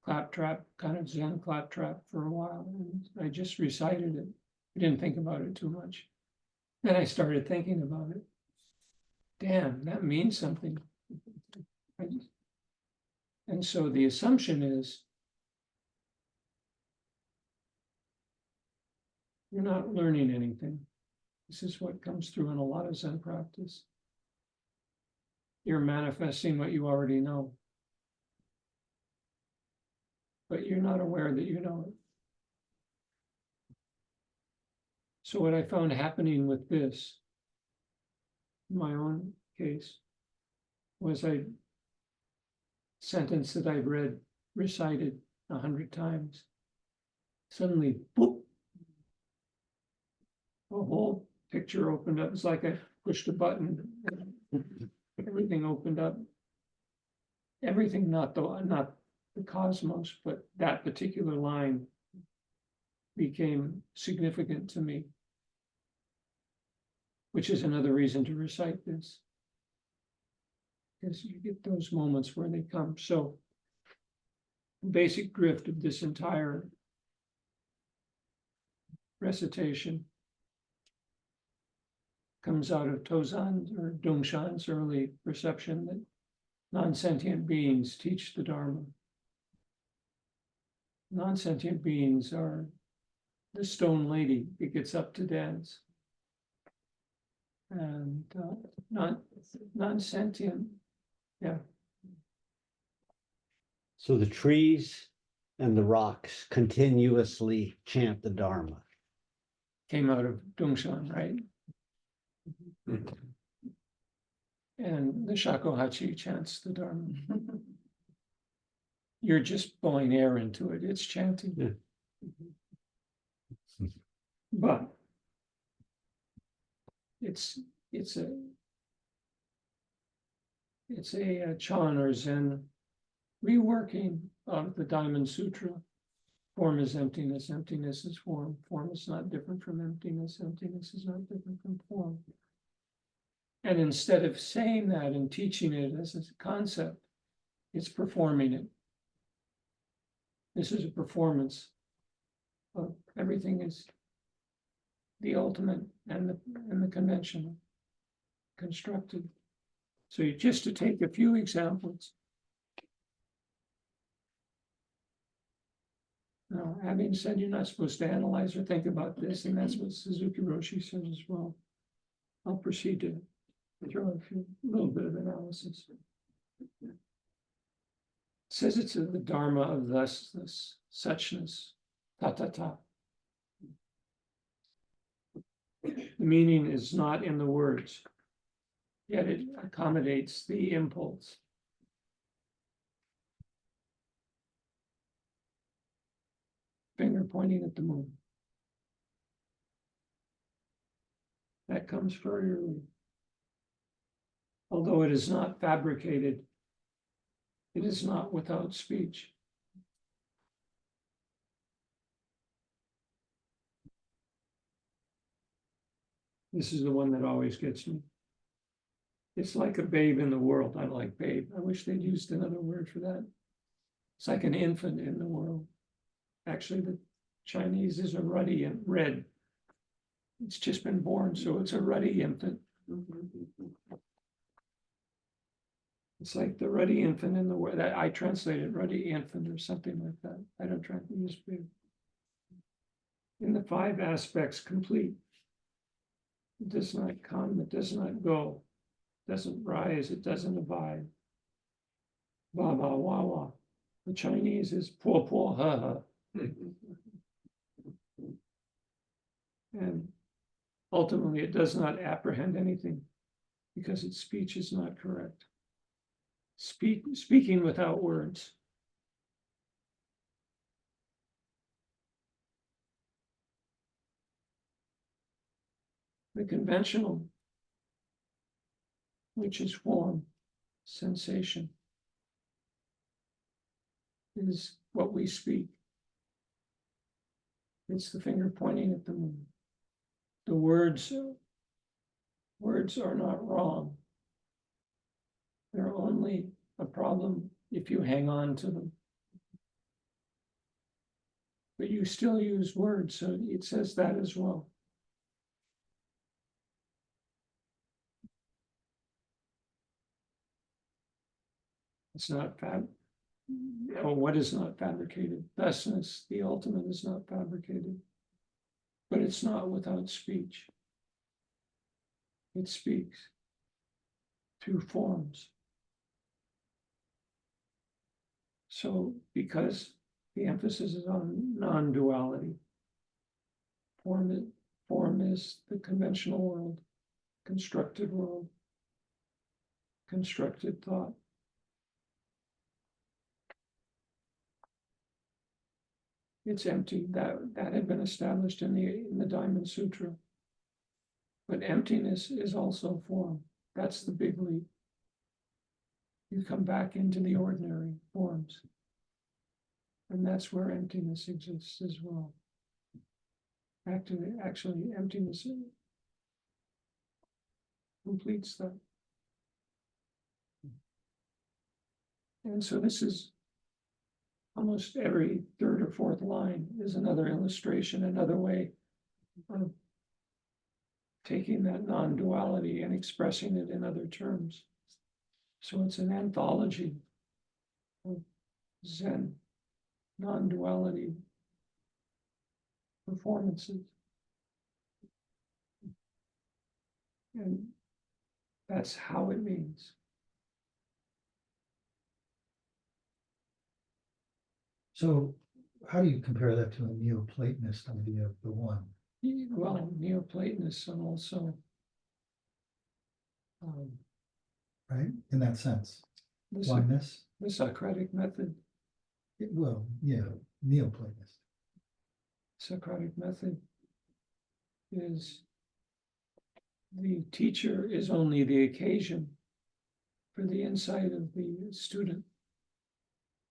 claptrap, kind of Zen claptrap for a while. And I just recited it. I didn't think about it too much. Then I started thinking about it. Damn, that means something. And so the assumption is you're not learning anything. This is what comes through in a lot of Zen practice. You're manifesting what you already know, but you're not aware that you know it. So what I found happening with this, in my own case, was a sentence that I've read, recited 100 times. Suddenly, boop, a whole picture opened up. It's like I pushed a button, everything opened up. Everything, not the cosmos, but that particular line became significant to me, which is another reason to recite this, because you get those moments where they come. So the basic drift of this entire recitation comes out of Tozan or Dongshan's early perception that non-sentient beings teach the Dharma. Non-sentient beings are the stone lady that gets up to dance. And non-sentient, yeah. So the trees and the rocks continuously chant the Dharma. Came out of Dongshan, right? And the shakuhachi chants the Dharma. You're just blowing air into it. It's chanting. Yeah. But it's a chan or Zen reworking of the Diamond Sutra. Form is emptiness, emptiness is form. Form is not different from emptiness, emptiness is not different from form. And instead of saying that and teaching it as a concept, it's performing it. This is a performance of everything is the ultimate and the conventional. constructed. So just to take a few examples. Now, having said you're not supposed to analyze or think about this, and that's what Suzuki Roshi said as well. I'll proceed to throw a little bit of analysis. It says it's the Dharma of thusness, suchness, ta. The meaning is not in the words, yet it accommodates the impulse. Finger pointing at the moon. That comes very early. Although it is not fabricated, it is not without speech. This is the one that always gets me. It's like a babe in the world. I like babe. I wish they'd used another word for that. It's like an infant in the world. Actually, the Chinese is a ruddy and red. It's just been born, so it's a ruddy infant. It's like the ruddy infant in the world. I translated ruddy infant or something like that. I don't try to use babe. In the 5 aspects complete. It does not come, it does not go, it doesn't rise, it doesn't abide. Ba ba wa wa. The Chinese is po po ha ha. And ultimately, it does not apprehend anything because its speech is not correct. Speaking without words. The conventional, which is form, sensation, is what we speak. It's the finger pointing at the moon. The words are not wrong. They're only a problem if you hang on to them. But you still use words, so it says that as well. It's not what is not fabricated? Thusness, the ultimate is not fabricated. But it's not without speech. It speaks through forms. So because the emphasis is on non-duality, form is the conventional world, constructed world, constructed thought. It's empty. That had been established in the Diamond Sutra. But emptiness is also form. That's the big leap. You come back into the ordinary forms. And that's where emptiness exists as well. Actually, emptiness completes that. And so this is almost every 3rd or 4th line is another illustration, another way of taking that non-duality and expressing it in other terms. So it's an anthology of Zen non-duality performances. And that's how it means. So how do you compare that to a Neoplatonist idea of the one? Well, Neoplatonists and also Right, in that sense, the oneness, Socratic method. well, yeah, Neoplatonist. Socratic method is the teacher is only the occasion for the insight of the student.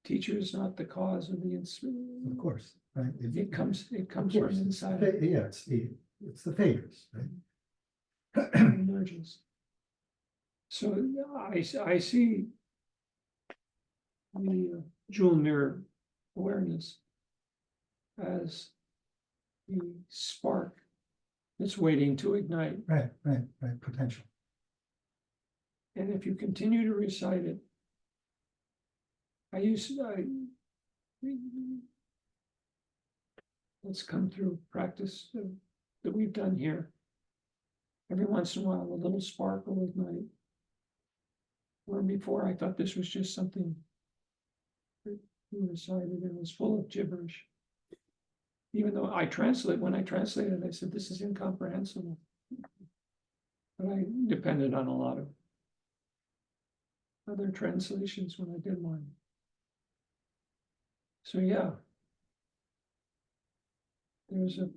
Teacher is not the cause of the insight. Of course, right? It comes Of from course, inside. yeah, it's the favors, right? Emerges. So I see the jewel mirror awareness as the spark that's waiting to ignite. Right, potential. And if you continue to recite it, let's come through practice that we've done here. Every once in a while, a little sparkle of night. Where before I thought this was just something that you recited, it was full of gibberish. Even though when I translated, I said, this is incomprehensible. But I depended on a lot of other translations when I did mine. So yeah. There's a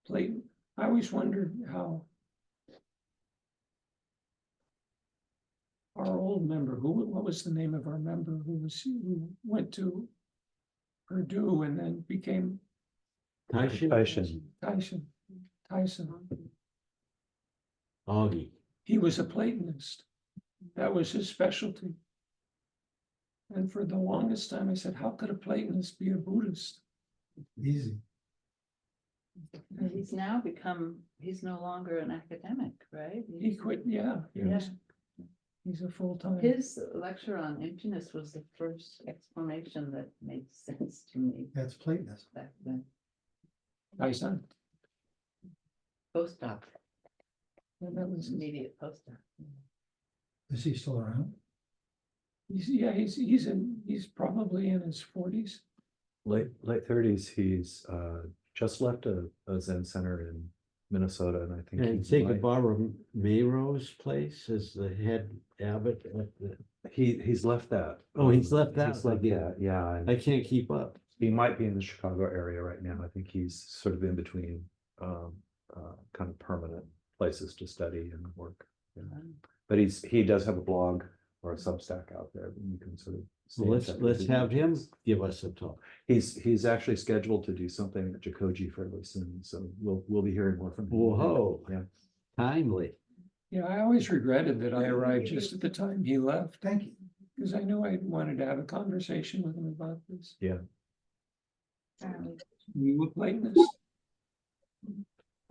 plate. I always wondered how our old member, what was the name of our member who went to Purdue and then became Tyson. Tyson. Augie. He was a Platonist. That was his specialty. And for the longest time, I said, how could a Platonist be a Buddhist? Easy. He's now he's no longer an academic, right? He quit, yeah. Yeah. He's a full-time. His lecture on emptiness was the first explanation that made sense to me That's Platonism. back then. Tyson. Postdoc, And that was, immediate postdoc. Is he still around? he's probably in his 40s. Late 30s. He's just left a Zen center in Minnesota, and I think And he's think of Barbara Mayro's place as the head abbot at the, he's left that. Oh, he's left that He's left again. that, yeah. And I can't keep up. he might be in the Chicago area right now. I think he's sort of in between kind of permanent places to study and work. Yeah. But he does have a blog or a Substack out there that you can sort of. stay Well, in touch let's with. have him give us a talk. He's actually scheduled to do something at Jikoji fairly soon, so we'll be hearing more from him. Whoa. Yeah. Timely. Yeah, I always regretted that I arrived just at the time he left, Thank you. because I knew I wanted to have a conversation with him about this. Yeah. You were Platonist.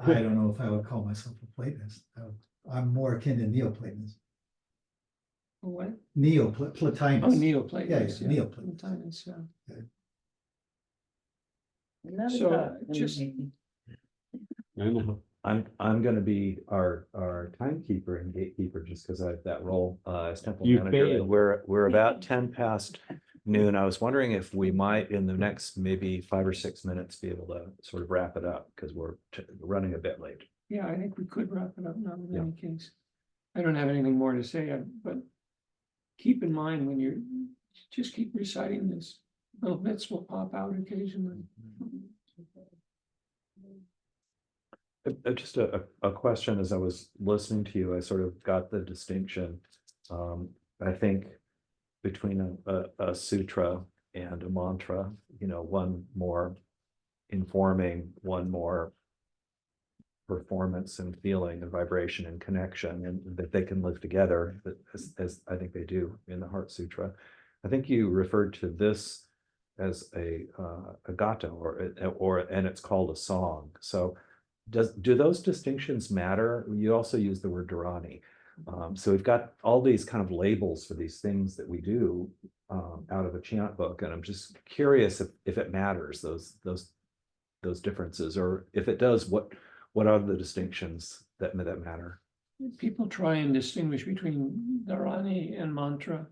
I don't know if I would call myself a Platonist. I'm more akin to Neoplatonism. What? Oh, Neoplatinus. Neoplatonist. Yeah, Neoplatonist. Plotinus, yeah. Another So, thought in the just- making. I know. I'm gonna be our timekeeper and gatekeeper just because I have that role as temple You manager. And failed. we're about 10 past noon. I was wondering if we might, in the next maybe 5 or 6 minutes, be able to sort of wrap it up because we're running a bit late. Yeah, I think we could wrap it up now in Yeah. any case. I don't have anything more to say, but keep in mind when just keep reciting this, little bits will pop out occasionally. Just a question as I was listening to you, I sort of got the distinction. I think between a sutra and a mantra, one more informing, one more performance and feeling and vibration and connection, and that they can live together as I think they do in the Heart Sutra. I think you referred to this as a gata and it's called a song. So do those distinctions matter? You also use the word dharani. So we've got all these kind of labels for these things that we do out of a chant book, and I'm just curious if it matters, those differences, or if it does, what are the distinctions that matter? People try and distinguish between dharani and mantra,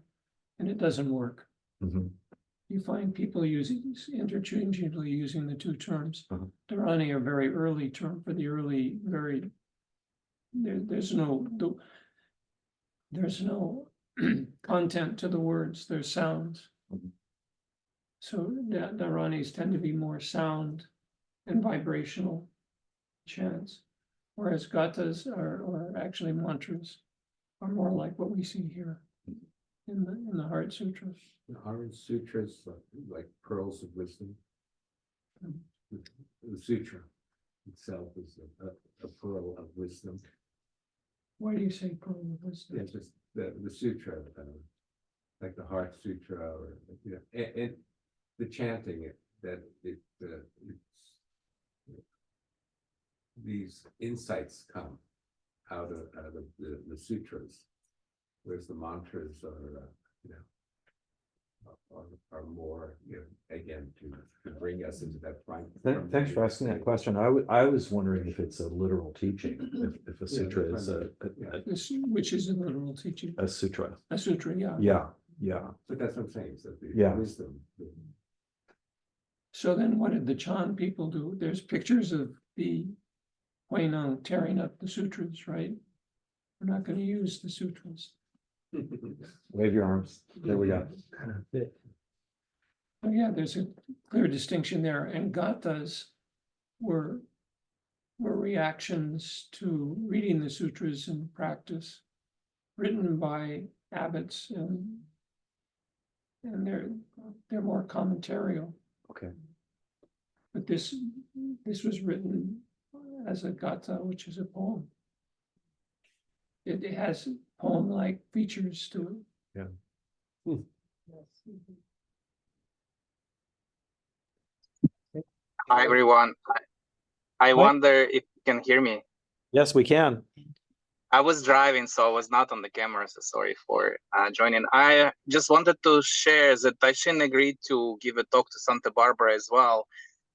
and it doesn't work. Mm-hmm. You find people interchangeably using the two terms. Uh-huh. Dharani, a very early term for the early, there's no content to the words, there's sounds. Mhm. So Dharanis tend to be more sound and vibrational chants, whereas gathas or actually mantras are more like what we see here in the Heart Sutras. Aren't sutras like pearls of wisdom? The sutra itself is a pearl of wisdom. Why do you say pearl of wisdom? It's just the sutra, like the Heart Sutra, or and the chanting these insights come out of the sutras. whereas the mantras are, you know, are more, you know, again, to bring us into that front. Thanks for asking that question. I was wondering if it's a literal teaching, if a sutra is Which is a literal teaching, a sutra. a sutra, yeah. Yeah. But that's what I'm saying, is that the Yeah. wisdom. So then what did the Chan people do? There's pictures of the Huineng tearing up the sutras, right? We're not gonna use the sutras. Wave your arms. There we go. Oh, yeah, there's a clear distinction there, and gathas were reactions to reading the sutras in practice, written by abbots, and they're more commentarial. Okay. But this was written as a gatha, which is a poem. It has poem-like features to it. Yeah. Hi, everyone. I wonder if you can hear me. Yes, we can. I was driving, so I was not on the camera, so sorry for joining. I just wanted to share that Taishin agreed to give a talk to Santa Barbara as well,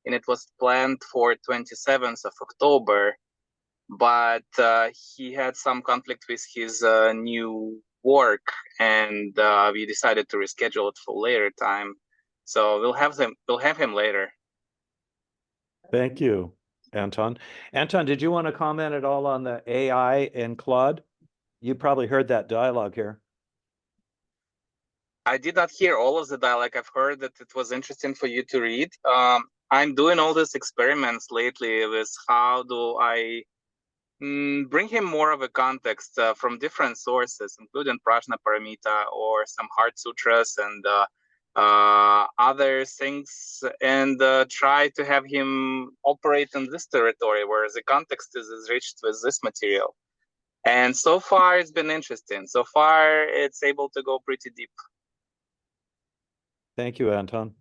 and it was planned for 27th of October, but he had some conflict with his new work, and we decided to reschedule it for later time. So we'll have him later. Thank you, Anton. Anton, did you want to comment at all on the AI and Claude? You probably heard that dialogue here. I did not hear all of the dialogue. I've heard that it was interesting for you to read. I'm doing all these experiments lately with how do I bring him more of a context from different sources, including Prajna Paramita or some Heart Sutras and other things, and try to have him operate in this territory where the context is enriched with this material. And so far, it's been interesting. So far, it's able to go pretty deep. Thank you, Anton.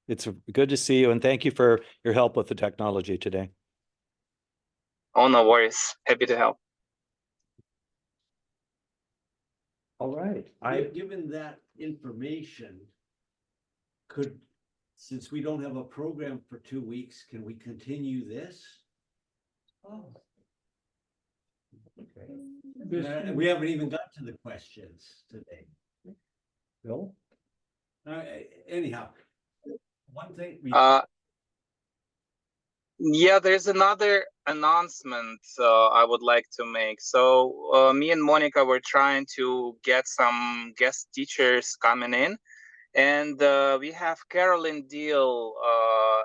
It's good to see you, and thank you for your help with the technology today. Oh, no worries. Happy to help. All right. Given that information, since we don't have a program for 2 weeks, can we continue this? Oh. Okay. We haven't even got to the questions today. Bill? Anyhow, one thing. Yeah, there's another announcement I would like to make. So me and Monica were trying to get some guest teachers coming in, and we have Carolyn Deal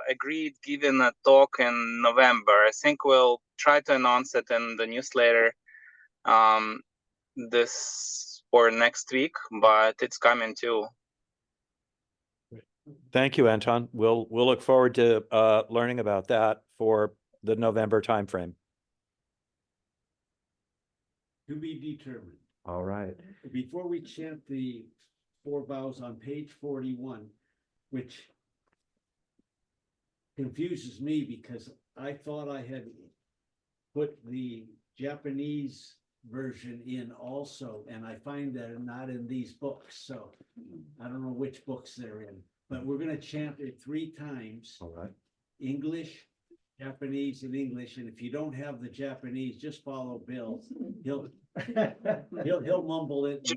agreed giving a talk in November. I think we'll try to announce it in the newsletter this or next week, but it's coming too. Thank you, Anton. We'll look forward to learning about that for the November timeframe. To be determined. All right. Before we chant the 4 vows on page 41, which confuses me because I thought I had put the Japanese version in also, and I find that not in these books, so I don't know which books they're in. But we're going to chant it 3 times. All right. English, Japanese, and English. And if you don't have the Japanese, just follow Bill. He'll mumble it.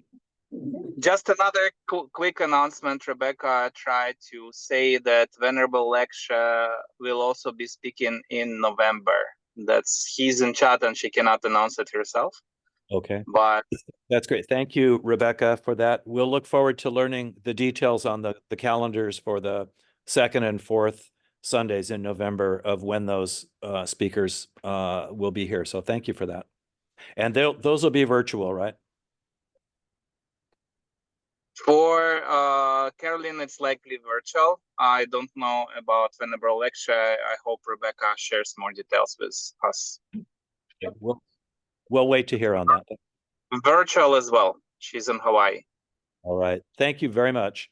Just another quick announcement. Rebecca tried to say that Venerable Leksha will also be speaking in November. He's in chat and she cannot announce it herself. Okay. But that's great. Thank you, Rebecca, for that. We'll look forward to learning the details on the calendars for the 2nd and 4th Sundays in November of when those speakers will be here. So thank you for that. And those will be virtual, right? For Caroline, it's likely virtual. I don't know about Venerable Leksha. I hope Rebecca shares more details with us. Yeah, we'll wait to hear on that. Virtual as well. She's in Hawaii. All right. Thank you very much.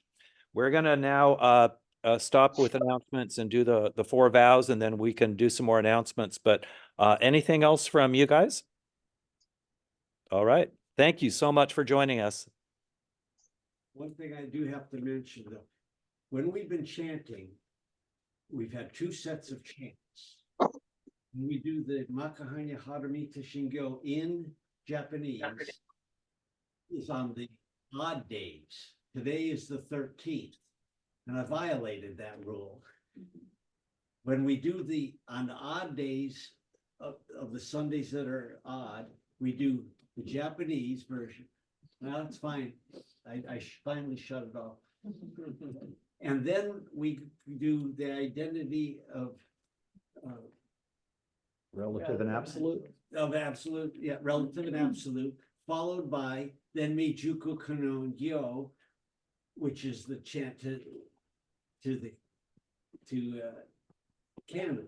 We're going to now stop with announcements and do the 4 vows, and then we can do some more announcements. But anything else from you guys? All right. Thank you so much for joining us. One thing I do have to mention though, when we've been chanting, we've had two sets of chants. When we do the Makahanya Haramita Shingyo in Japanese is on the odd days. Today is the 13th, and I violated that rule. When we do on the odd days of the Sundays that are odd, we do the Japanese version. Now that's fine. I finally shut it off. And then we do the identity of Relative and absolute. absolute, yeah, relative and absolute, followed by then Mijuku Kano Gyo, which is the chant to canon,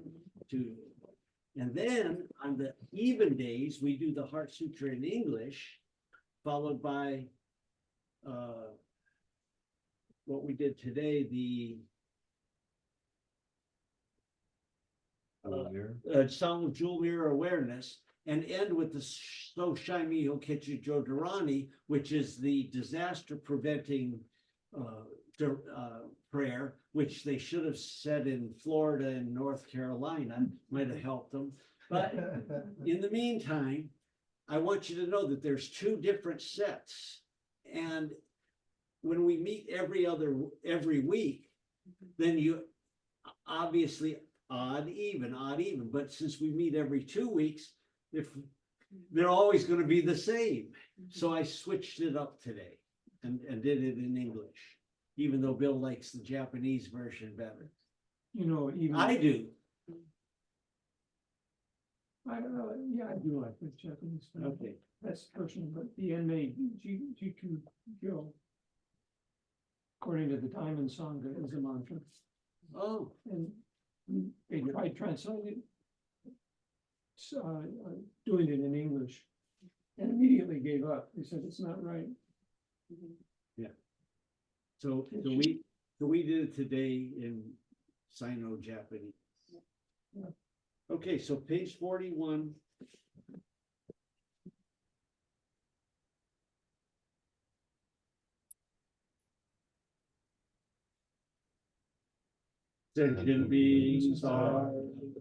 and then on the even days we do the Heart Sutra in English, followed by what we did today, the Song of Jewel Mirror Awareness, and end with the So Shai Miho Ketchu Jodarani, which is the disaster preventing prayer, which they should have said in Florida and North Carolina, might have helped them. But in the meantime, I want you to know that there's two different sets. And when we meet every week, then you obviously odd, even. But since we meet every 2 weeks, if they're always going to be the same. So I switched it up today and did it in English, even though Bill likes the Japanese version better. You know, even. I do. Yeah, I do like the Japanese. Okay. That's personal, but the Enmei Jiku Gyo, according to the Diamond Sangha, is a mantra. Oh, And they tried translating it, doing it in English, and immediately gave up. They said it's not right. so we did it today in Sino-Japanese. Yeah. Okay, so page 41. Sentient beings are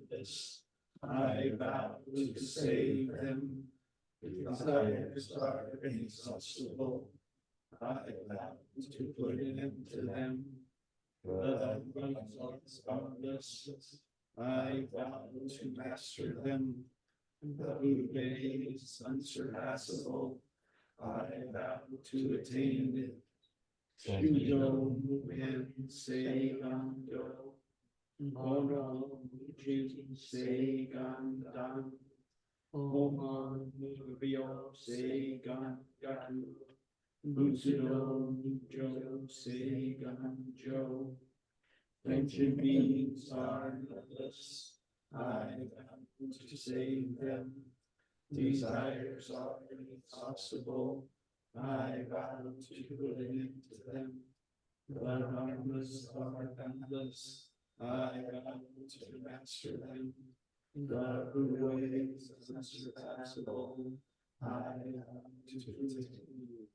this. I vow to save them. Desires are inexhaustible. I vow to put an end to them. The results are this. I vow to master them. The Buddha is unsurpassable. I vow to attain it. Shujo Muhen Seigando. Ono Mujin Seigandan. Oman Muryo Seigangatu. Butsudo Mujo Seiganjo. Sentient beings are helpless. I vow to save them. Desires are inexhaustible. I vow to put an end to them. The harmless are boundless. I vow to master them. The Buddha is unsurpassable. I vow to attain.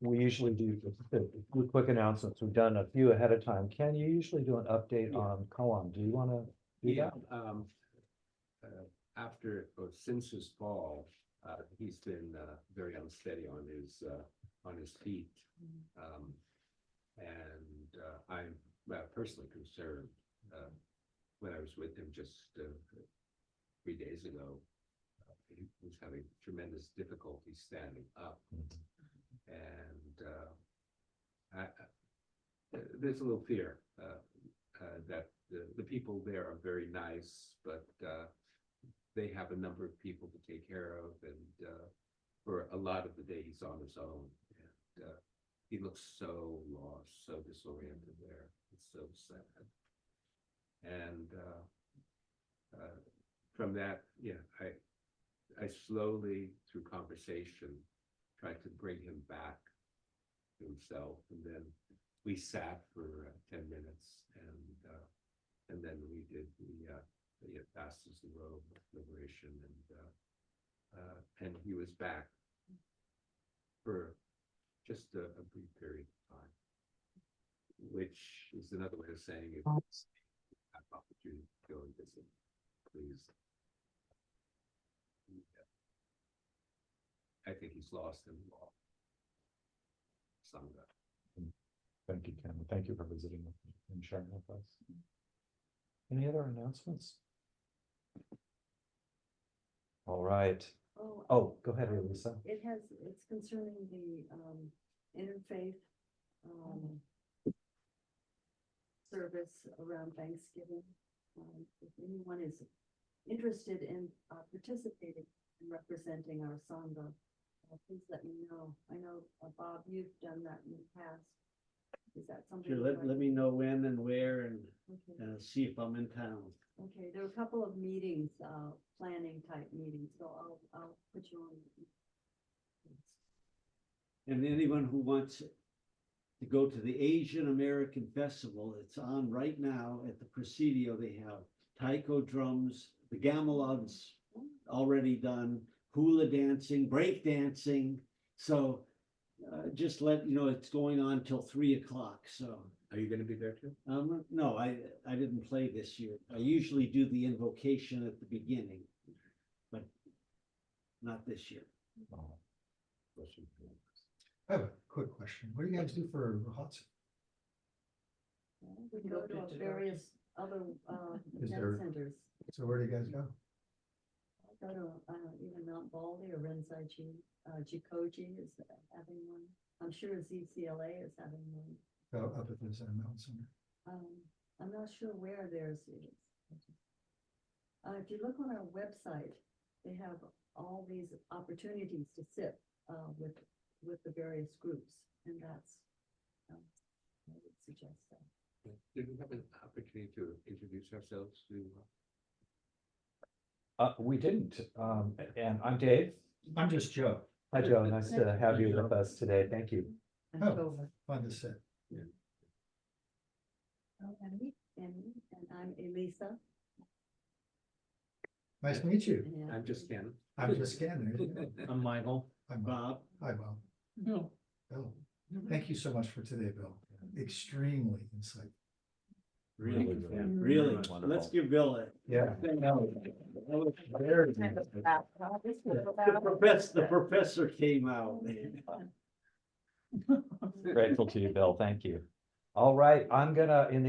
We usually do quick announcements. We've done a few ahead of time. Ken, you usually do an update on koan. Do you want to do that? Since his fall, he's been very unsteady on his feet. And I'm personally concerned. When I was with him just 3 days ago, he was having tremendous difficulty standing up. And there's a little fear that the people there are very nice, but they have a number of people to take care of, and for a lot of the day he's on his own, and he looks so lost, so disoriented there. It's so sad. And from that, I slowly, through conversation, tried to bring him back to himself, and then we sat for 10 minutes, and then we did he had passed as the road of liberation, and he was back for just a brief period of time, which is another way of saying if you have opportunity to go and visit, please. I think he's lost in law. Sangha. Thank you, Ken. Thank you for visiting with me and sharing with us. Any other announcements? All right. Oh, go ahead, Elisa. It's concerning the interfaith service around Thanksgiving. If anyone is interested in participating and representing our Sangha, please let me know. I know, Bob, you've done that in the past. Is that something? Sure, you'd let like- me know when and where and Okay. see if I'm in town. Okay, there are a couple of meetings, planning type meetings, so I'll put you on. And anyone who wants to go to the Asian American Festival, it's on right now at the Presidio. They have taiko drums, the gamelons already done, hula dancing, break dancing. So just let you know it's going on till 3 o'clock. So Are you gonna be there too? no, I didn't play this year. I usually do the invocation at the beginning, but not this year. I have a quick question. What do you guys do for hot soup? We go to various other Is event there- centers. So where do you guys go? Go to either Mount Baldy or Renzai-ji. Jikoji is having one. I'm sure ZCLA is having one. Oh, up at this Mountain Center. I'm not sure where theirs is. If you look on our website, they have all these opportunities to sit with the various groups, and that's I would suggest that. Did we have an opportunity to introduce ourselves to? We didn't. And I'm Dave. I'm just Joe. Hi, Joe. Nice to have you with us today. Thank you. Oh, fun to sit. And I'm Elisa. Nice to meet you. and- I'm just Ken. I'm just scanning. There you go. I'm Michael. I'm Bob. Bob, Hi, Bob. Bill, Bill. Thank you so much for today, Bill. Extremely insightful. really, Yeah. really. Wonderful. Let's give Bill a. Yeah. The professor came out. Grateful to you, Bill. Thank you. All right, I'm gonna, in the